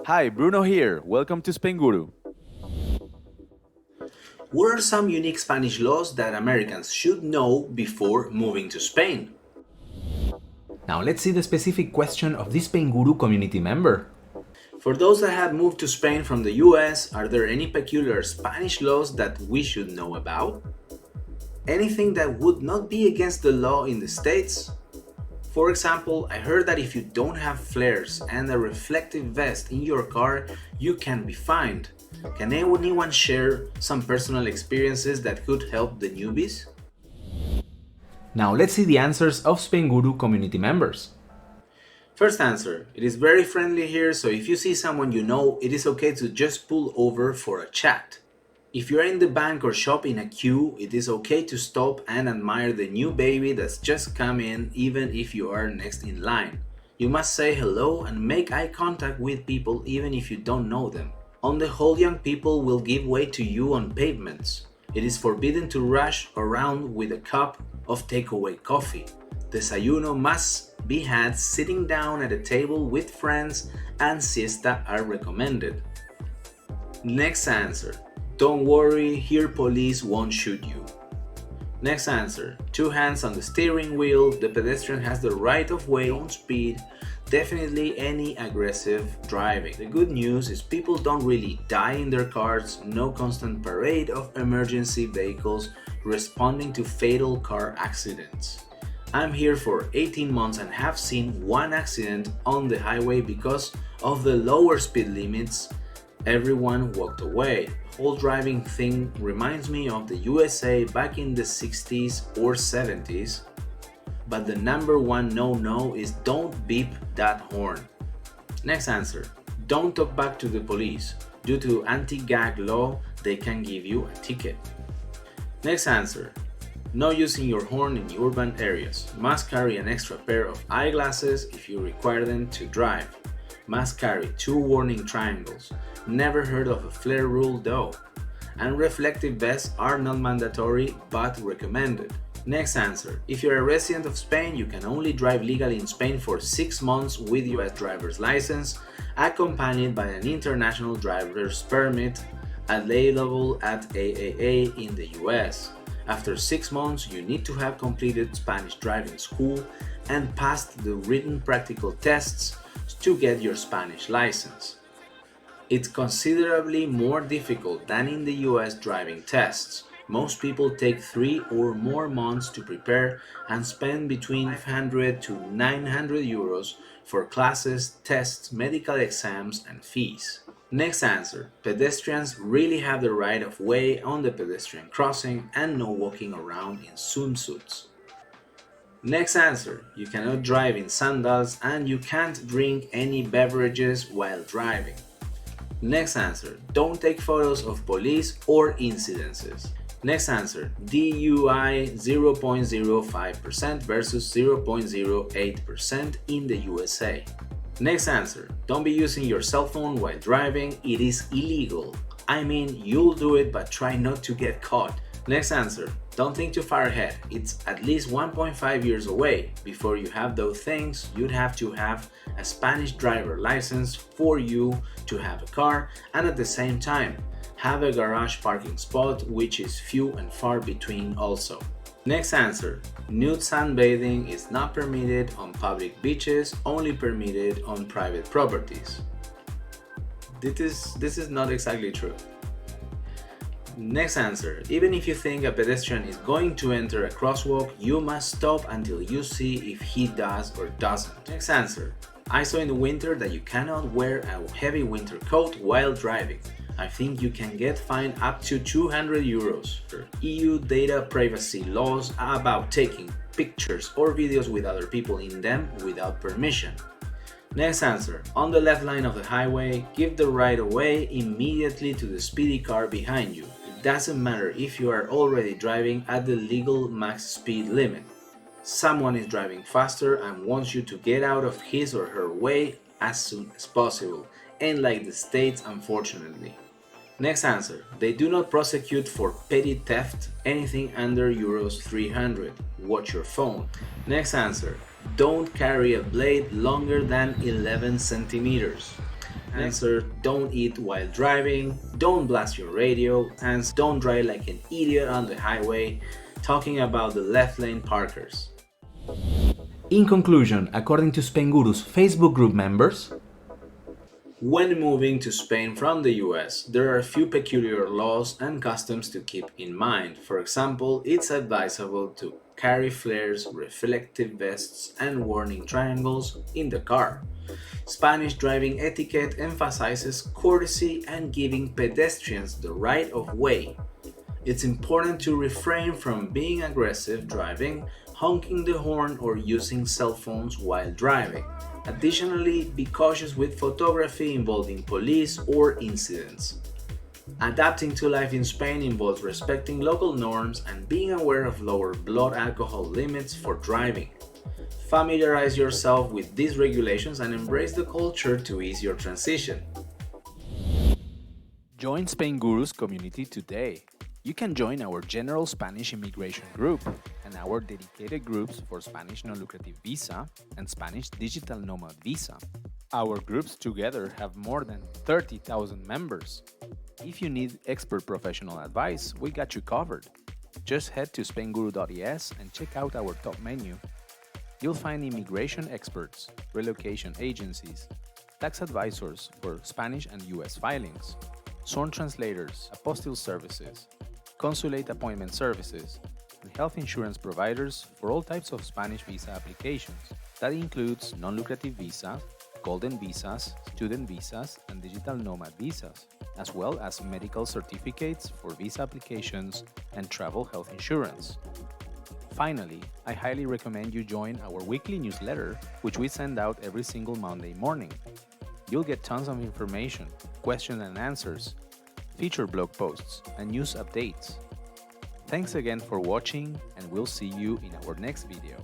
Hi, Bruno here. Welcome to Spainguru. What are some unique Spanish laws that Americans should know before moving to Spain? Now let's see the specific question of this Spainguru community member. For those that have moved to Spain from the US, are there any peculiar Spanish laws that we should know about? Anything that would not be against the law in the States? For example, I heard that if you don't have flares and a reflective vest in your car, you can be fined. Can anyone share some personal experiences that could help the newbies? Now let's see the answers of Spainguru community members. First answer, it is very friendly here, so if you see someone you know, it is okay to just pull over for a chat. If you're in the bank or shop in a queue, it is okay to stop and admire the new baby that's just come in, even if you are next in line. You must say hello and make eye contact with people even if you don't know them. On the whole, young people will give way to you on pavements. It is forbidden to rush around with a cup of takeaway coffee. Desayuno must be had sitting down at a table with friends, and siesta are recommended. Next answer. Don't worry, here police won't shoot you. Next answer. 2 hands on the steering wheel, the pedestrian has the right of way, don't speed, definitely any aggressive driving. The good news is people don't really die in their cars, no constant parade of emergency vehicles responding to fatal car accidents. I'm here for 18 months and have seen one accident on the highway because of the lower speed limits. Everyone walked away. The whole driving thing reminds me of the USA back in the 60s or 70s. But the number one no-no is don't beep that horn. Next answer. Don't talk back to the police. Due to anti-gag law, they can give you a ticket. Next answer. No using your horn in urban areas. Must carry an extra pair of eyeglasses if you require them to drive. Must carry 2 warning triangles. Never heard of a flare rule though. And reflective vests are not mandatory but recommended. Next answer. If you're a resident of Spain, you can only drive legally in Spain for 6 months with US driver's license, accompanied by an international driver's permit available at AAA in the US. After 6 months, you need to have completed Spanish driving school and passed the written practical tests to get your Spanish license. It's considerably more difficult than in the US driving tests. Most people take 3 or more months to prepare and spend between 500 to 900 euros for classes, tests, medical exams, and fees. Next answer. Pedestrians really have the right of way on the pedestrian crossing and no walking around in swimsuits. Next answer. You cannot drive in sandals and you can't drink any beverages while driving. Next answer. Don't take photos of police or incidences. Next answer. DUI 0.05% versus 0.08% in the USA. Next answer. Don't be using your cell phone while driving. It is illegal. I mean, you'll do it, but try not to get caught. Next answer. Don't think too far ahead. It's at least 1.5 years away. Before you have those things, you'd have to have a Spanish driver license for you to have a car, and at the same time, have a garage parking spot, which is few and far between also. Next answer. Nude sunbathing is not permitted on public beaches, only permitted on private properties. This is not exactly true. Next answer. Even if you think a pedestrian is going to enter a crosswalk, you must stop until you see if he does or doesn't. Next answer. I saw in the winter that you cannot wear a heavy winter coat while driving. I think you can get fined up to 200 euros. EU data privacy laws are about taking pictures or videos with other people in them without permission. Next answer. On the left line of the highway, give the right of way immediately to the speedy car behind you. It doesn't matter if you are already driving at the legal max speed limit. Someone is driving faster and wants you to get out of his or her way as soon as possible, and like the States, unfortunately. Next answer. They do not prosecute for petty theft anything under Euros 300. Watch your phone. Next answer. Don't carry a blade longer than 11 centimeters. Answer: don't eat while driving, don't blast your radio, and don't drive like an idiot on the highway, talking about the left lane parkers. In conclusion, according to Spainguru's Facebook group members, when moving to Spain from the US, there are a few peculiar laws and customs to keep in mind. For example, it's advisable to carry flares, reflective vests, and warning triangles in the car. Spanish driving etiquette emphasizes courtesy and giving pedestrians the right of way. It's important to refrain from being aggressive driving, honking the horn, or using cell phones while driving. Additionally, be cautious with photography involving police or incidents. Adapting to life in Spain involves respecting local norms and being aware of lower blood alcohol limits for driving. Familiarize yourself with these regulations and embrace the culture to ease your transition. Join Spainguru's community today. You can join our general Spanish immigration group and our dedicated groups for Spanish non-lucrative visa and Spanish digital nomad visa. Our groups together have more than 30,000 members. If you need expert professional advice, we got you covered. Just head to spainguru.es and check out our top menu. You'll find immigration experts, relocation agencies, tax advisors for Spanish and US filings, sworn translators, apostille services, consulate appointment services, and health insurance providers for all types of Spanish visa applications. That includes non-lucrative visa, golden visas, student visas, and digital nomad visas, as well as medical certificates for visa applications and travel health insurance. Finally, I highly recommend you join our weekly newsletter, which we send out every single Monday morning. You'll get tons of information, questions and answers, featured blog posts, and news updates. Thanks again for watching, and we'll see you in our next video.